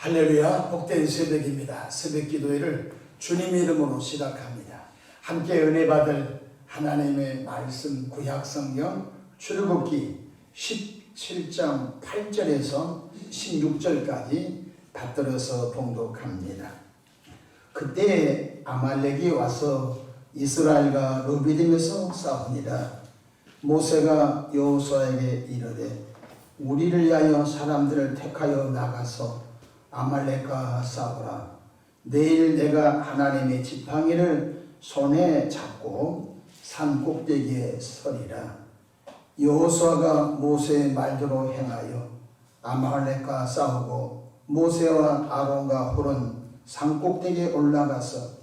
할렐루야, 복된 새벽입니다. 새벽 기도회를 주님의 이름으로 시작합니다. 함께 은혜 받을 하나님의 말씀 구약성경 출애굽기 17장 8절에서 16절까지 받들어서 봉독합니다. 그때 아말렉이 와서 이스라엘과 르비딤에서 싸우니라. 모세가 여호수아에게 이르되 우리를 위하여 사람들을 택하여 나가서 아말렉과 싸우라. 내일 내가 하나님의 지팡이를 손에 잡고 산 꼭대기에 서리라. 여호수아가 모세의 말대로 행하여 아말렉과 싸우고 모세와 아론과 홀은 산 꼭대기에 올라가서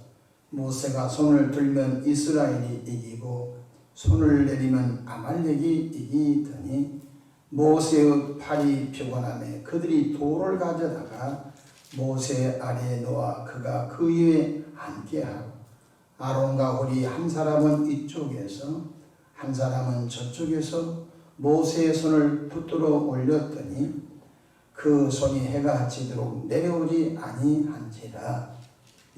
모세가 손을 들면 이스라엘이 이기고 손을 내리면 아말렉이 이기더니 모세의 팔이 피곤하며 그들이 돌을 가져다가 모세 아래에 놓아 그가 그 위에 앉게 하고 아론과 홀이 한 사람은 이쪽에서 한 사람은 저쪽에서 모세의 손을 붙들어 올렸더니 그 손이 해가 지도록 내려오지 아니한지라.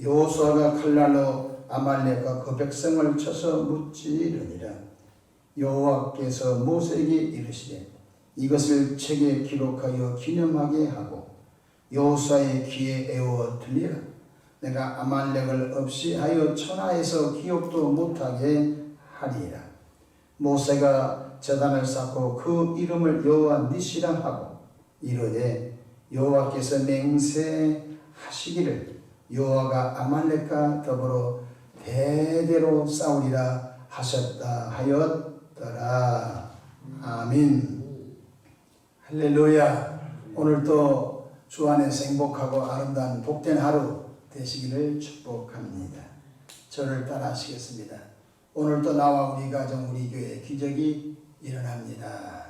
여호수아가 칼날로 아말렉과 그 백성을 쳐서 무찌르니라. 여호와께서 모세에게 이르시되 이것을 책에 기록하여 기념하게 하고 여호수아의 귀에 애워 들리라. 내가 아말렉을 없이 하여 천하에서 기억도 못하게 하리라. 모세가 제단을 쌓고 그 이름을 여호와 니시라 하고 이르되 여호와께서 맹세하시기를 여호와가 아말렉과 더불어 대대로 싸우리라 하셨다 하였더라. 아멘. 할렐루야. 오늘도 주 안에서 행복하고 아름다운 복된 하루 되시기를 축복합니다. 저를 따라 하시겠습니다. 오늘도 나와 우리 가정 우리 교회 기적이 일어납니다.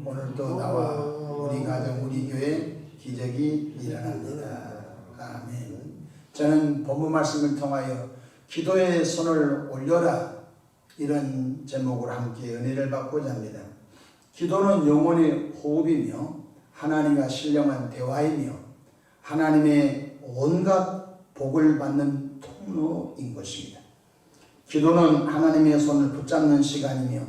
오늘도 나와 우리 가정 우리 교회 기적이 일어납니다. 아멘. 저는 본문 말씀을 통하여 기도의 손을 올려라 이런 제목으로 함께 은혜를 받고자 합니다. 기도는 영혼의 호흡이며 하나님과 신령한 대화이며 하나님의 온갖 복을 받는 통로인 것입니다. 기도는 하나님의 손을 붙잡는 시간이며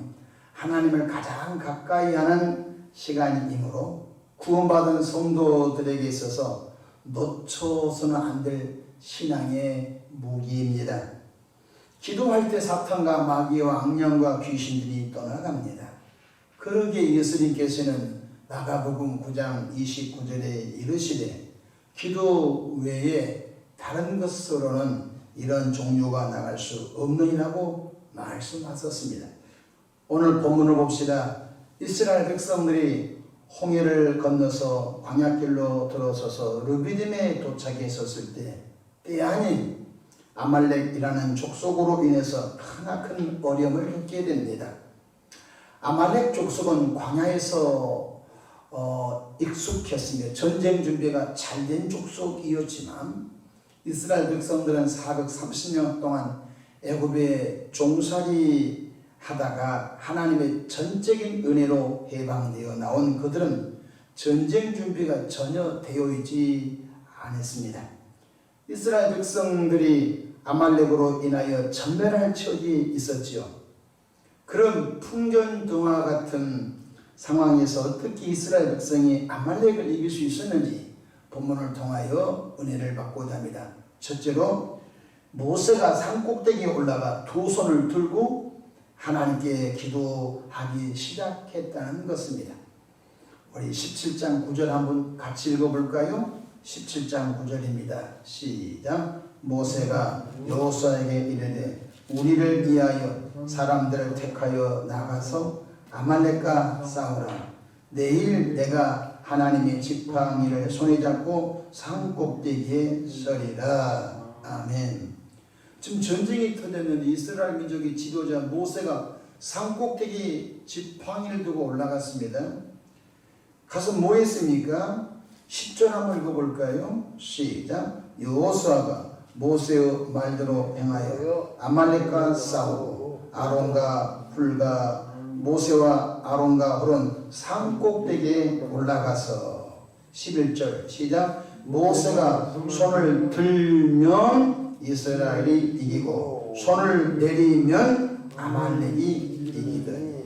하나님을 가장 가까이 하는 시간이므로 구원받은 성도들에게 있어서 놓쳐서는 안 될 신앙의 무기입니다. 기도할 때 사탄과 마귀와 악령과 귀신들이 떠나갑니다. 그러기에 예수님께서는 마가복음 9장 29절에 이르시되 기도 외에 다른 것으로는 이런 종류가 나갈 수 없느니라고 말씀하셨습니다. 오늘 본문을 봅시다. 이스라엘 백성들이 홍해를 건너서 광야길로 들어서서 르비딤에 도착했었을 때 아닌 아말렉이라는 족속으로 인해서 크나큰 어려움을 겪게 됩니다. 아말렉 족속은 광야에서 익숙했으며 전쟁 준비가 잘된 족속이었지만 이스라엘 백성들은 430년 동안 애굽에 종살이 하다가 하나님의 전적인 은혜로 해방되어 나온 그들은 전쟁 준비가 전혀 되어 있지 않았습니다. 이스라엘 백성들이 아말렉으로 인하여 전멸할 처지 있었지요. 그런 풍전등화 같은 상황에서 어떻게 이스라엘 백성이 아말렉을 이길 수 있었는지 본문을 통하여 은혜를 받고자 합니다. 첫째로 모세가 산꼭대기에 올라가 두 손을 들고 하나님께 기도하기 시작했다는 것입니다. 우리 17장 9절 한번 같이 읽어볼까요? 17장 9절입니다. 시작. 모세가 여호수아에게 이르되 우리를 위하여 사람들을 택하여 나가서 아말렉과 싸우라. 내일 내가 하나님의 지팡이를 손에 잡고 산 꼭대기에 서리라. 아멘. 지금 전쟁이 터졌는데 이스라엘 민족의 지도자 모세가 산 꼭대기 지팡이를 두고 올라갔습니다. 가서 뭐 했습니까? 10절 한번 읽어볼까요? 시작. 여호수아가 모세의 말대로 행하여 아말렉과 싸우고 아론과 훌과 모세와 아론과 홀은 산 꼭대기에 올라가서 11절 시작. 모세가 손을 들면 이스라엘이 이기고 손을 내리면 아말렉이 이기더니.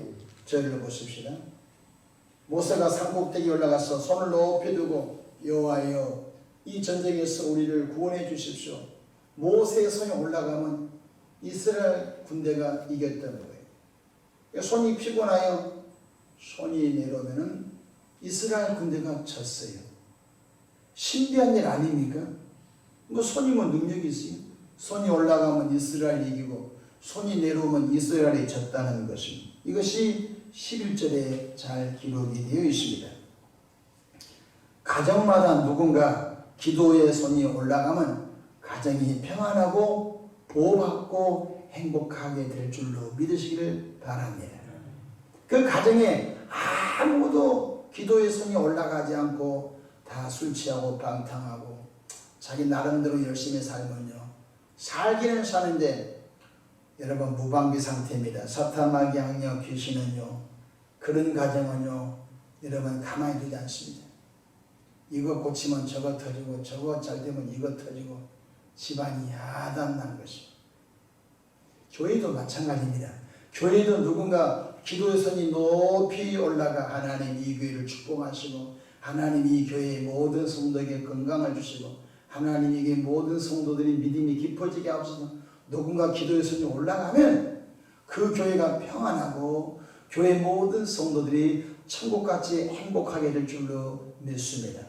저를 보십시다. 모세가 산꼭대기에 올라가서 손을 높이 두고 여호와여 이 전쟁에서 우리를 구원해 주십시오. 모세의 손이 올라가면 이스라엘 군대가 이겼다는 거예요. 손이 피곤하여 손이 내려오면은 이스라엘 군대가 졌어요. 신비한 일 아닙니까? 뭐 손이 뭐 능력이 있어요? 손이 올라가면 이스라엘이 이기고 손이 내려오면 이스라엘이 졌다는 것입니다. 이것이 11절에 잘 기록이 되어 있습니다. 가정마다 누군가 기도의 손이 올라가면 가정이 평안하고 보호받고 행복하게 될 줄로 믿으시기를 바랍니다. 그 가정에 아무도 기도의 손이 올라가지 않고 다 술 취하고 방탕하고 자기 나름대로 열심히 살면요, 살기는 사는데 여러분 무방비 상태입니다. 사탄마귀 악녀 귀신은요, 그런 가정은요 여러분 가만히 두지 않습니다. 이거 고치면 저거 터지고 저거 잘되면 이거 터지고 집안이 야단난 것입니다. 교회도 마찬가지입니다. 교회도 누군가 기도의 손이 높이 올라가 하나님 이 교회를 축복하시고 하나님 이 교회의 모든 성도에게 건강을 주시고 하나님 이게 모든 성도들이 믿음이 깊어지게 하옵소서. 누군가 기도의 손이 올라가면 그 교회가 평안하고 교회 모든 성도들이 천국같이 행복하게 될 줄로 믿습니다.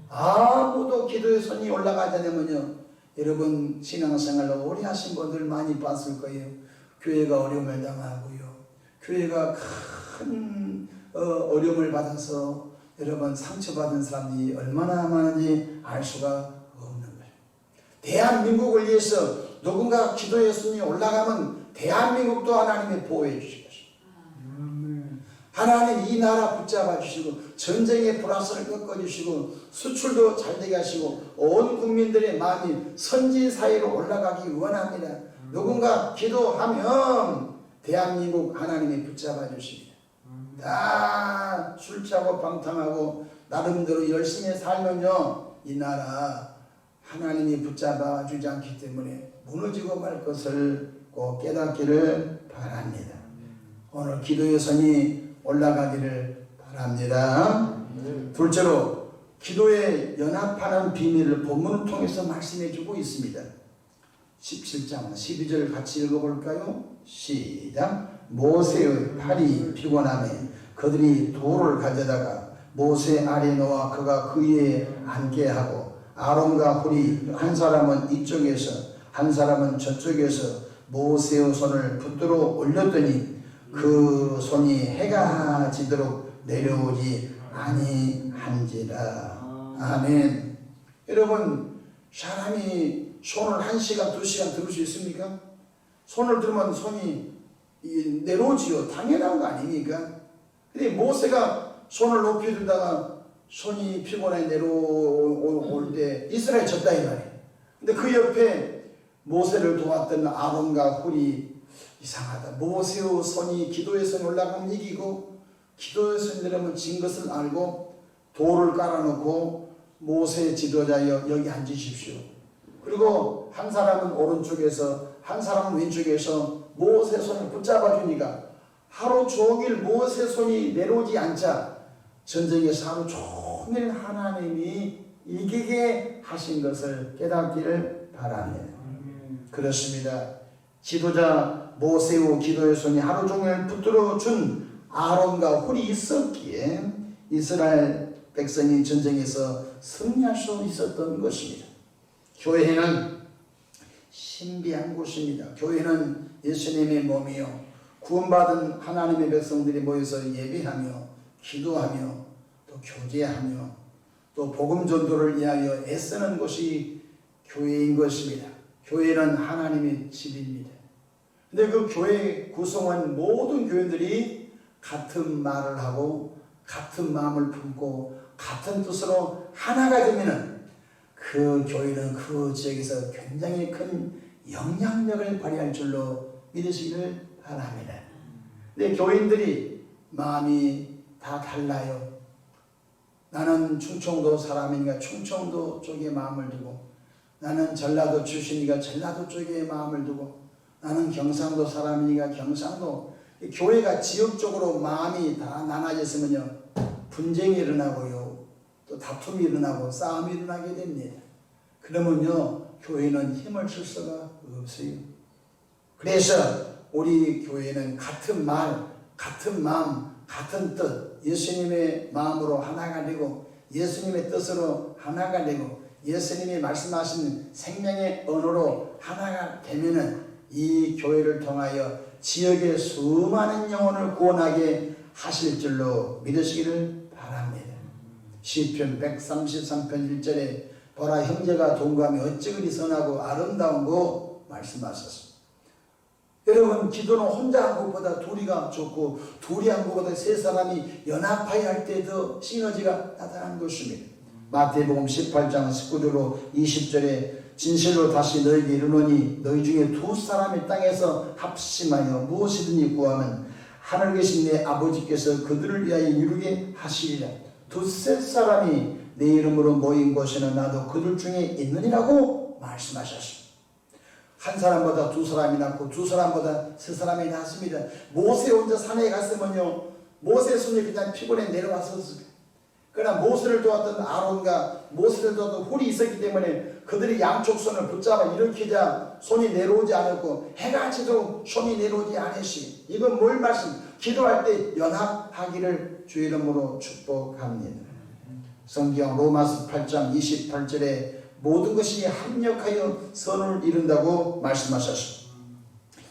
아무도 기도의 손이 올라가지 않으면요, 여러분 신앙생활을 오래 하신 분들 많이 봤을 거예요. 교회가 어려움을 당하고요, 교회가 큰 어려움을 받아서 여러분 상처받은 사람이 얼마나 많은지 알 수가 없는 거예요. 대한민국을 위해서 누군가 기도의 손이 올라가면 대한민국도 하나님이 보호해 주실 것입니다. 하나님 이 나라 붙잡아 주시고 전쟁의 불화살을 꺾어주시고 수출도 잘되게 하시고 온 국민들의 마음이 선지 사회로 올라가기 원합니다. 누군가 기도하면 대한민국 하나님이 붙잡아 주십니다. 다 술 취하고 방탕하고 나름대로 열심히 살면요, 이 나라 하나님이 붙잡아 주지 않기 때문에 무너지고 말 것을 꼭 깨닫기를 바랍니다. 오늘 기도의 손이 올라가기를 바랍니다. 둘째로 기도에 연합하는 비밀을 본문을 통해서 말씀해 주고 있습니다. 17장 12절 같이 읽어볼까요? 시작. 모세의 팔이 피곤하매 그들이 돌을 가져다가 모세 아래 놓아 그가 그 위에 앉게 하고 아론과 훌이 한 사람은 이쪽에서 한 사람은 저쪽에서 모세의 손을 붙들어 올렸더니 그 손이 해가 지도록 내려오지 아니한지라. 아멘. 여러분 사람이 손을 1시간 2시간 들 수 있습니까? 손을 들면 손이 내려오지요. 당연한 거 아닙니까? 근데 모세가 손을 높이 들다가 손이 피곤해 내려올 때 이스라엘 졌다 이 말이에요. 근데 그 옆에 모세를 도왔던 아론과 훌이 이상하다. 모세의 손이 기도의 손이 올라가면 이기고 기도의 손이 내려오면 진 것을 알고 돌을 깔아놓고 모세의 지도자여 여기 앉으십시오. 그리고 한 사람은 오른쪽에서 한 사람은 왼쪽에서 모세 손을 붙잡아 주니까 하루 종일 모세 손이 내려오지 않자 전쟁에서 하루 종일 하나님이 이기게 하신 것을 깨닫기를 바랍니다. 그렇습니다. 지도자 모세의 기도의 손이 하루 종일 붙들어 준 아론과 훌이 있었기에 이스라엘 백성이 전쟁에서 승리할 수 있었던 것입니다. 교회는 신비한 곳입니다. 교회는 예수님의 몸이요, 구원받은 하나님의 백성들이 모여서 예배하며 기도하며 또 교제하며 또 복음 전도를 위하여 애쓰는 곳이 교회인 것입니다. 교회는 하나님의 집입니다. 근데 그 교회 구성원 모든 교인들이 같은 말을 하고 같은 마음을 품고 같은 뜻으로 하나가 되면은 그 교회는 그 지역에서 굉장히 큰 영향력을 발휘할 줄로 믿으시기를 바랍니다. 근데 교인들이 마음이 다 달라요. 나는 충청도 사람이니까 충청도 쪽에 마음을 두고, 나는 전라도 출신이니까 전라도 쪽에 마음을 두고, 나는 경상도 사람이니까 경상도. 교회가 지역적으로 마음이 다 나눠졌으면요, 분쟁이 일어나고요, 또 다툼이 일어나고 싸움이 일어나게 됩니다. 그러면요, 교회는 힘을 쓸 수가 없어요. 그래서 우리 교회는 같은 말, 같은 마음, 같은 뜻, 예수님의 마음으로 하나가 되고 예수님의 뜻으로 하나가 되고 예수님이 말씀하신 생명의 언어로 하나가 되면은 이 교회를 통하여 지역의 수많은 영혼을 구원하게 하실 줄로 믿으시기를 바랍니다. 시편 133편 1절에 보라 형제가 동감이 어찌 그리 선하고 아름다운고 말씀하셨습니다. 여러분, 기도는 혼자 한 것보다 둘이가 좋고 둘이 한 것보다 세 사람이 연합하여 할 때 더 시너지가 나타나는 것입니다. 마태복음 18장 19절로 20절에 진실로 다시 너에게 이르노니 너희 중에 두 사람이 땅에서 합심하여 무엇이든지 구하면 하늘 계신 내 아버지께서 그들을 위하여 이루게 하시리라. 두세 사람이 내 이름으로 모인 곳에는 나도 그들 중에 있느니라고 말씀하셨습니다. 한 사람보다 두 사람이 낫고 두 사람보다 세 사람이 낫습니다. 모세 혼자 산에 갔으면요, 모세 손이 그냥 피곤해 내려왔었습니다. 그러나 모세를 도왔던 아론과 모세를 도왔던 훌이 있었기 때문에 그들이 양쪽 손을 붙잡아 일으키자 손이 내려오지 않았고 해가 지도록 손이 내려오지 않으시. 이건 뭘 말씀? 기도할 때 연합하기를 주 이름으로 축복합니다. 성경 로마서 8장 28절에 모든 것이 합력하여 선을 이룬다고 말씀하셨습니다.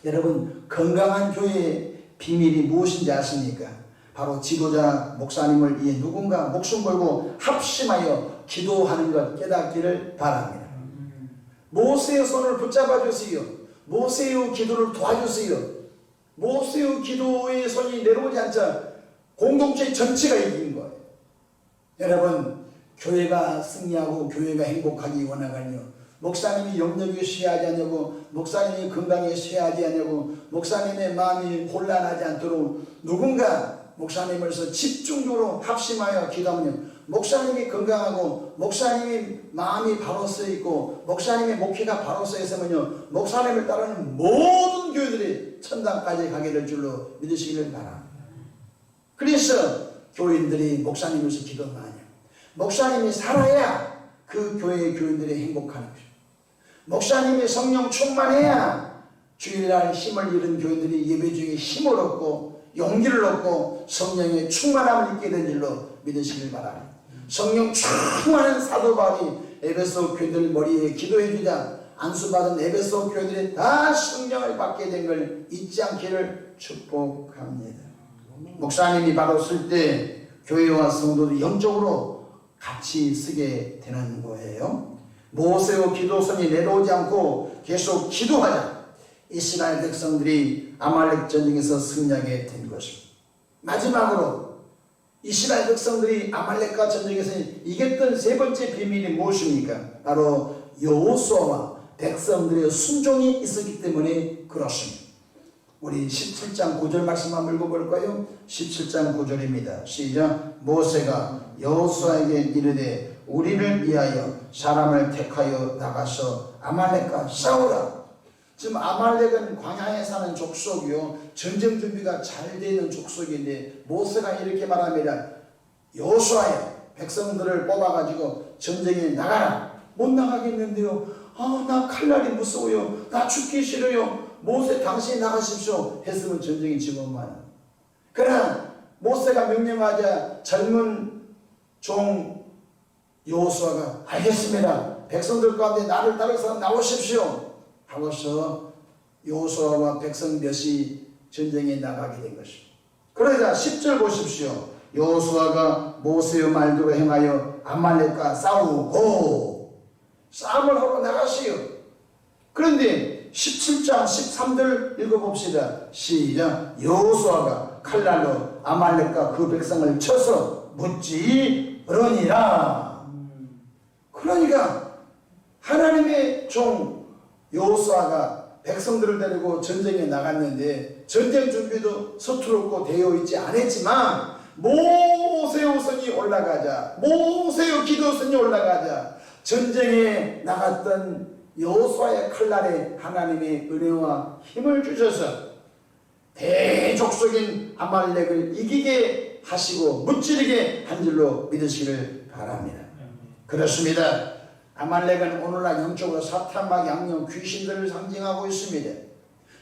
여러분, 건강한 교회의 비밀이 무엇인지 아십니까? 바로 지도자 목사님을 위해 누군가 목숨 걸고 합심하여 기도하는 것 깨닫기를 바랍니다. 모세의 손을 붙잡아 주세요. 모세의 기도를 도와주세요. 모세의 기도의 손이 내려오지 않자 공동체 전체가 이긴 거예요. 여러분, 교회가 승리하고 교회가 행복하기 원하거든요. 목사님이 영역이 쇠하지 않냐고, 목사님이 건강에 쇠하지 않냐고, 목사님의 마음이 혼란하지 않도록 누군가 목사님으로서 집중적으로 합심하여 기도하면 목사님이 건강하고 목사님이 마음이 바로 서 있고 목사님의 목회가 바로 서 있으면요, 목사님을 따르는 모든 교회들이 천당까지 가게 될 줄로 믿으시기를 바랍니다. 그래서 교인들이 목사님으로서 기도 많이 해요. 목사님이 살아야 그 교회의 교인들이 행복하는 것입니다. 목사님이 성령 충만해야 주일날 힘을 잃은 교인들이 예배 중에 힘을 얻고 용기를 얻고 성령의 충만함을 입게 된 줄로 믿으시길 바랍니다. 성령 충만한 사도 바울이 에베소 교회들 머리에 기도해 주자 안수받은 에베소 교회들이 다 성령을 받게 된 걸 잊지 않기를 축복합니다. 목사님이 바로 쓸 때 교회와 성도들이 영적으로 같이 쓰게 되는 거예요. 모세의 기도선이 내려오지 않고 계속 기도하자 이스라엘 백성들이 아말렉 전쟁에서 승리하게 된 것입니다. 마지막으로 이스라엘 백성들이 아말렉과 전쟁에서 이겼던 세 번째 비밀이 무엇입니까? 바로 여호수아와 백성들의 순종이 있었기 때문에 그렇습니다. 우리 17장 9절 말씀 한번 읽어볼까요? 17장 9절입니다. 시작. 모세가 여호수아에게 이르되 우리를 위하여 사람을 택하여 나가서 아말렉과 싸우라. 지금 아말렉은 광야에 사는 족속이요, 전쟁 준비가 잘 되는 족속인데 모세가 이렇게 말합니다. 여호수아야, 백성들을 뽑아가지고 전쟁에 나가라. 못 나가겠는데요. 나 칼날이 무서워요. 나 죽기 싫어요. 모세 당신이 나가십시오 했으면 전쟁이 지고만. 그러나 모세가 명령하자 젊은 종 여호수아가 알겠습니다. 백성들 가운데 나를 따라서 나오십시오 하고서 여호수아와 백성 몇이 전쟁에 나가게 된 것입니다. 그러자 10절 보십시오. 여호수아가 모세의 말대로 행하여 아말렉과 싸우고 싸움을 하러 나가시오. 그런데 17장 13절 읽어봅시다. 시작. 여호수아가 칼날로 아말렉과 그 백성을 쳐서 무찌르니라. 그러니까 하나님의 종 여호수아가 백성들을 데리고 전쟁에 나갔는데 전쟁 준비도 서투르고 되어 있지 않았지만 모세의 손이 올라가자, 모세의 기도선이 올라가자 전쟁에 나갔던 여호수아의 칼날에 하나님의 은혜와 힘을 주셔서 대족속인 아말렉을 이기게 하시고 무찌르게 한 줄로 믿으시기를 바랍니다. 그렇습니다. 아말렉은 오늘날 영적으로 사탄막 양령 귀신들을 상징하고 있습니다.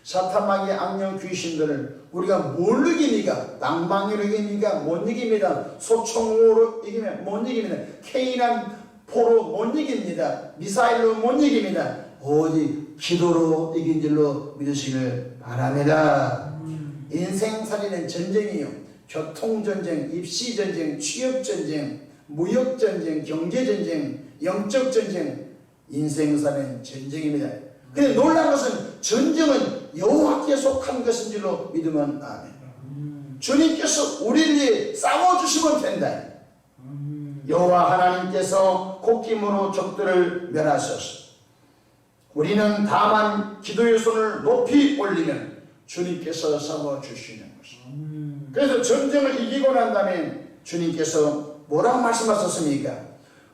사탄막의 악령 귀신들을 우리가 뭘로 이깁니까? 낭망으로 이깁니까? 못 이깁니다. 소총으로 이기면 못 이깁니다. K9 포로 못 이깁니다. 미사일로 못 이깁니다. 오직 기도로 이긴 줄로 믿으시길 바랍니다. 인생살이는 전쟁이요. 교통전쟁, 입시전쟁, 취업전쟁, 무역전쟁, 경제전쟁, 영적전쟁, 인생살은 전쟁입니다. 근데 놀라운 것은 전쟁은 여호와께 속한 것인 줄로 믿으면 아멘. 주님께서 우리를 위해 싸워주시면 된다. 여호와 하나님께서 콧김으로 적들을 멸하소서. 우리는 다만 기도의 손을 높이 올리면 주님께서 싸워주시는 것입니다. 그래서 전쟁을 이기고 난 다음에 주님께서 뭐라고 말씀하셨습니까?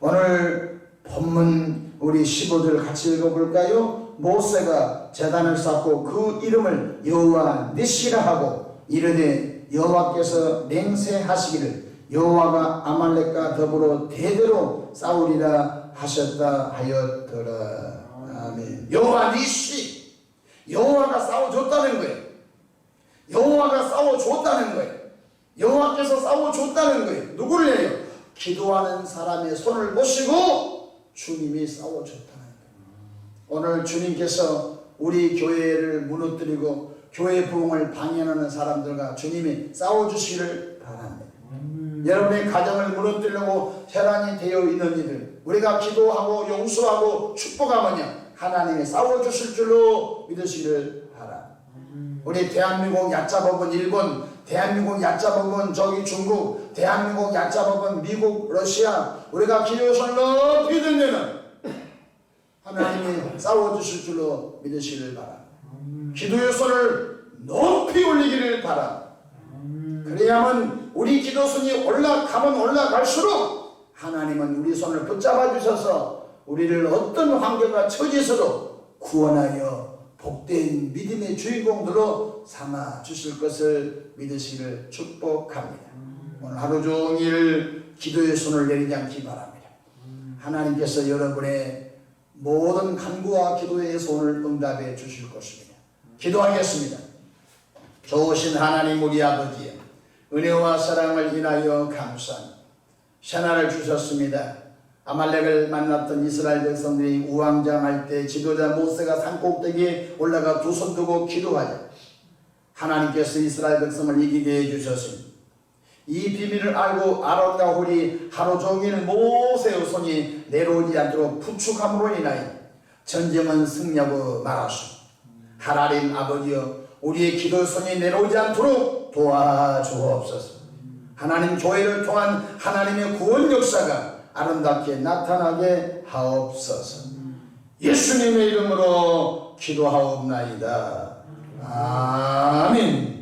오늘 본문 우리 15절 같이 읽어볼까요? 모세가 제단을 쌓고 그 이름을 여호와 니시라 하고 이르되 여호와께서 맹세하시기를 여호와가 아말렉과 더불어 대대로 싸우리라 하셨다 하였더라. 아멘. 여호와 니시, 여호와가 싸워줬다는 거예요. 여호와가 싸워줬다는 거예요. 여호와께서 싸워줬다는 거예요. 누구를 해요? 기도하는 사람의 손을 보시고 주님이 싸워줬다는 거예요. 오늘 주님께서 우리 교회를 무너뜨리고 교회 부흥을 방해하는 사람들과 주님이 싸워주시기를 바랍니다. 여러분의 가정을 무너뜨리려고 혈안이 되어 있는 이들, 우리가 기도하고 용서하고 축복하면요 하나님이 싸워주실 줄로 믿으시기를 바랍니다. 우리 대한민국 약자법은 일본, 대한민국 약자법은 저기 중국, 대한민국 약자법은 미국, 러시아, 우리가 기도의 손을 높이 들면은 하나님이 싸워주실 줄로 믿으시기를 바랍니다. 기도의 손을 높이 올리기를 바랍니다. 그래야만 우리 기도선이 올라가면 올라갈수록 하나님은 우리 손을 붙잡아 주셔서 우리를 어떤 환경과 처지에서도 구원하여 복된 믿음의 주인공들로 삼아 주실 것을 믿으시기를 축복합니다. 오늘 하루 종일 기도의 손을 내리지 않기 바랍니다. 하나님께서 여러분의 모든 간구와 기도의 손을 응답해 주실 것입니다. 기도하겠습니다. 좋으신 하나님 우리 아버지여, 은혜와 사랑을 인하여 감사합니다. 샤나를 주셨습니다. 아말렉을 만났던 이스라엘 백성들이 우왕좌왕할 때 지도자 모세가 산꼭대기에 올라가 두 손 두고 기도하자 하나님께서 이스라엘 백성을 이기게 해주셨습니다. 이 비밀을 알고 아론과 홀이 하루 종일 모세의 손이 내려오지 않도록 부축함으로 인하여 전쟁은 승리하고 말았습니다. 하나님 아버지여, 우리의 기도의 손이 내려오지 않도록 도와주옵소서. 하나님 교회를 통한 하나님의 구원 역사가 아름답게 나타나게 하옵소서. 예수님의 이름으로 기도하옵나이다. 아멘.